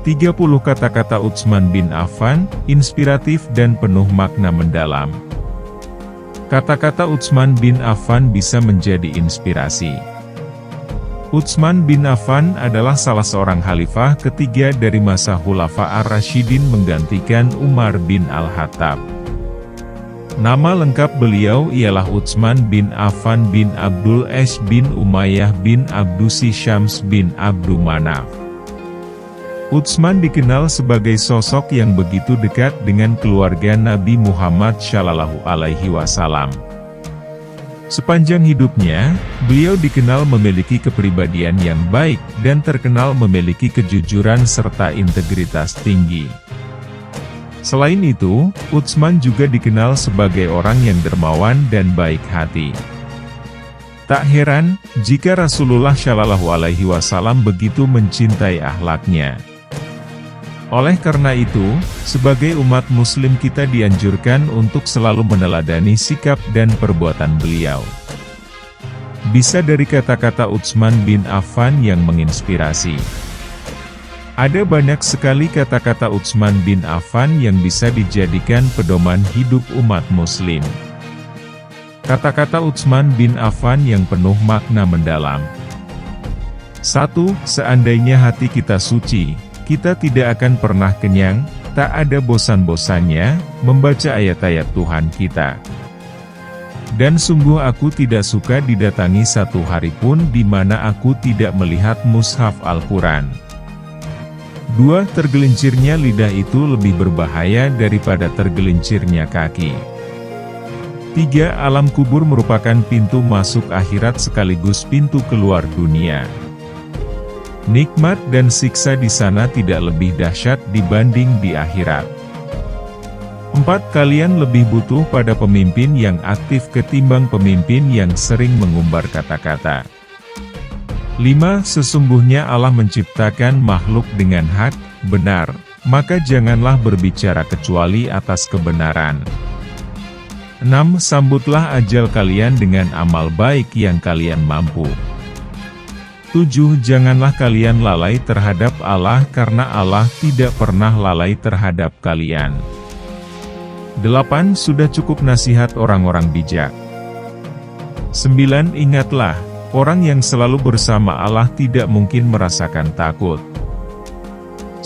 30 kata-kata Utsman bin Affan, inspiratif dan penuh makna mendalam. Kata-kata Utsman bin Affan bisa menjadi inspirasi. Utsman bin Affan adalah salah seorang khalifah ketiga dari masa Khulafa ar-Rasyidin menggantikan Umar bin al-Khattab. Nama lengkap beliau ialah Utsman bin Affan bin Abdul Ash bin Umayyah bin Abdusi Syams bin Abdu Manaf. Utsman dikenal sebagai sosok yang begitu dekat dengan keluarga Nabi Muhammad Shallallahu Alaihi Wasallam. Sepanjang hidupnya, beliau dikenal memiliki kepribadian yang baik dan terkenal memiliki kejujuran serta integritas tinggi. Selain itu, Utsman juga dikenal sebagai orang yang dermawan dan baik hati. Tak heran, jika Rasulullah Shallallahu Alaihi Wasallam begitu mencintai akhlaknya. Oleh karena itu, sebagai umat muslim kita dianjurkan untuk selalu meneladani sikap dan perbuatan beliau. Bisa dari kata-kata Utsman bin Affan yang menginspirasi. Ada banyak sekali kata-kata Utsman bin Affan yang bisa dijadikan pedoman hidup umat muslim. Kata-kata Utsman bin Affan yang penuh makna mendalam. 1. Seandainya hati kita suci, kita tidak akan pernah kenyang, tak ada bosan-bosannya, membaca ayat-ayat Tuhan kita. Dan sungguh aku tidak suka didatangi satu hari pun di mana aku tidak melihat mushaf Al-Quran. 2. Tergelincirnya lidah itu lebih berbahaya daripada tergelincirnya kaki. 3. Alam kubur merupakan pintu masuk akhirat sekaligus pintu keluar dunia. Nikmat dan siksa di sana tidak lebih dahsyat dibanding di akhirat. 4. Kalian lebih butuh pada pemimpin yang aktif ketimbang pemimpin yang sering mengumbar kata-kata. 5. Sesungguhnya Allah menciptakan makhluk dengan hak, benar, maka janganlah berbicara kecuali atas kebenaran. 6. Sambutlah ajal kalian dengan amal baik yang kalian mampu. 7. Janganlah kalian lalai terhadap Allah karena Allah tidak pernah lalai terhadap kalian. 8. Sudah cukup nasihat orang-orang bijak. 9. Ingatlah, orang yang selalu bersama Allah tidak mungkin merasakan takut.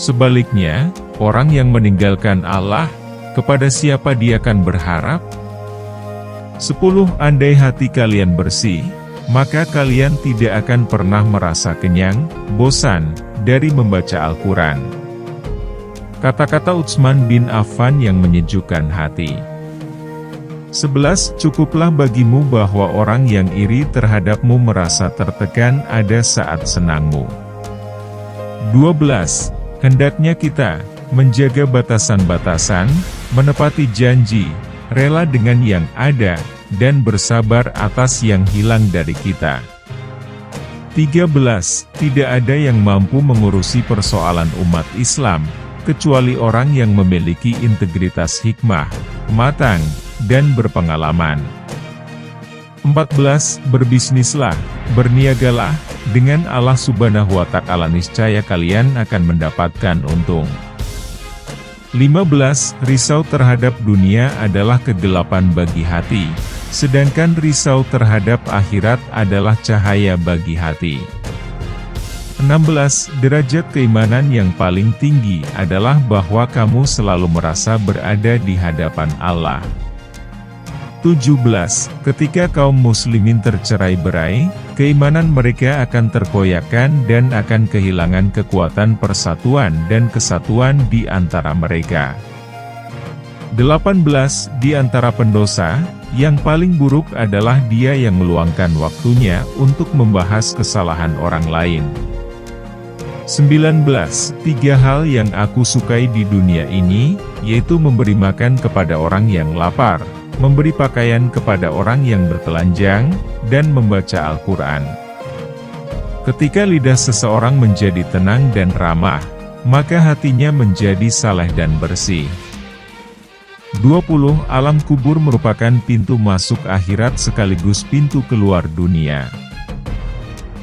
Sebaliknya, orang yang meninggalkan Allah, kepada siapa dia akan berharap? 10. Andai hati kalian bersih, maka kalian tidak akan pernah merasa kenyang, bosan, dari membaca Al-Quran. Kata-kata Utsman bin Affan yang menyejukkan hati. 11. Cukuplah bagimu bahwa orang yang iri terhadapmu merasa tertekan ada saat senangmu. 12. Hendaknya kita menjaga batasan-batasan, menepati janji, rela dengan yang ada, dan bersabar atas yang hilang dari kita. 13. Tidak ada yang mampu mengurusi persoalan umat Islam, kecuali orang yang memiliki integritas hikmah, matang, dan berpengalaman. 14. Berbisnislah, berniagalah, dengan Allah Subhanahu wa Ta'ala niscaya kalian akan mendapatkan untung. 15. Risau terhadap dunia adalah kegelapan bagi hati, sedangkan risau terhadap akhirat adalah cahaya bagi hati. 16. Derajat keimanan yang paling tinggi adalah bahwa kamu selalu merasa berada di hadapan Allah. 17. Ketika kaum muslimin tercerai-berai, keimanan mereka akan terkoyakkan dan akan kehilangan kekuatan persatuan dan kesatuan di antara mereka. 18. Di antara pendosa, yang paling buruk adalah dia yang meluangkan waktunya untuk membahas kesalahan orang lain. 19. Tiga hal yang aku sukai di dunia ini, yaitu memberi makan kepada orang yang lapar, memberi pakaian kepada orang yang bertelanjang, dan membaca Al-Quran. Ketika lidah seseorang menjadi tenang dan ramah, maka hatinya menjadi saleh dan bersih. 20. Alam kubur merupakan pintu masuk akhirat sekaligus pintu keluar dunia.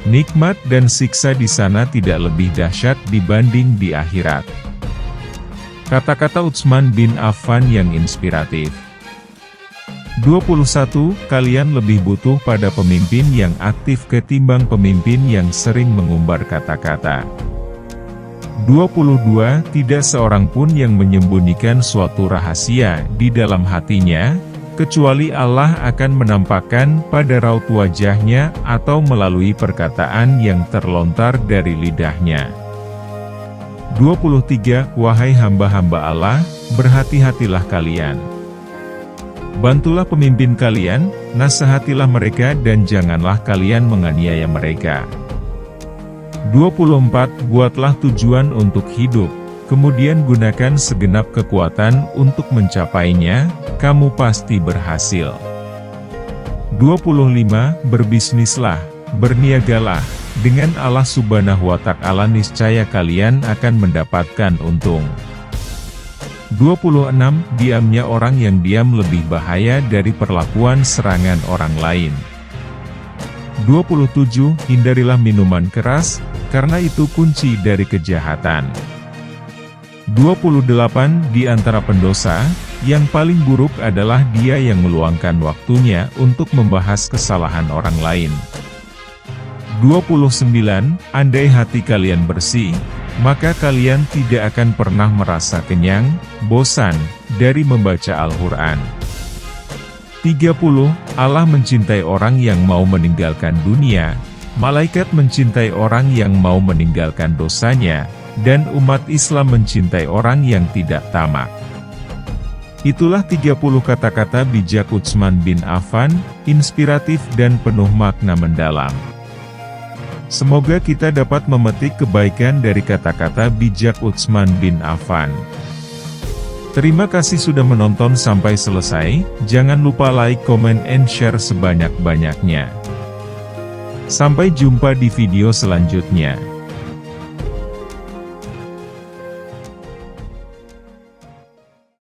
Nikmat dan siksa di sana tidak lebih dahsyat dibanding di akhirat. Kata-kata Utsman bin Affan yang inspiratif. 21. Kalian lebih butuh pada pemimpin yang aktif ketimbang pemimpin yang sering mengumbar kata-kata. 22. Tidak seorang pun yang menyembunyikan suatu rahasia di dalam hatinya, kecuali Allah akan menampakkan pada raut wajahnya atau melalui perkataan yang terlontar dari lidahnya. 23. Wahai hamba-hamba Allah, berhati-hatilah kalian. Bantulah pemimpin kalian, nasihatilah mereka dan janganlah kalian menganiaya mereka. 24. Buatlah tujuan untuk hidup, kemudian gunakan segenap kekuatan untuk mencapainya, kamu pasti berhasil. 25. Berbisnislah, berniagalah, dengan Allah Subhanahu wa Ta'ala niscaya kalian akan mendapatkan untung. 26. Diamnya orang yang diam lebih bahaya dari perlakuan serangan orang lain. 27. Hindarilah minuman keras, karena itu kunci dari kejahatan. 28. Di antara pendosa, yang paling buruk adalah dia yang meluangkan waktunya untuk membahas kesalahan orang lain. 29. Andai hati kalian bersih, maka kalian tidak akan pernah merasa kenyang, bosan, dari membaca Al-Quran. 30. Allah mencintai orang yang mau meninggalkan dunia, malaikat mencintai orang yang mau meninggalkan dosanya, dan umat Islam mencintai orang yang tidak tamak. Itulah 30 kata-kata bijak Utsman bin Affan, inspiratif dan penuh makna mendalam. Semoga kita dapat memetik kebaikan dari kata-kata bijak Utsman bin Affan. Terima kasih sudah menonton sampai selesai, jangan lupa like, comment, and share sebanyak-banyaknya. Sampai jumpa di video selanjutnya.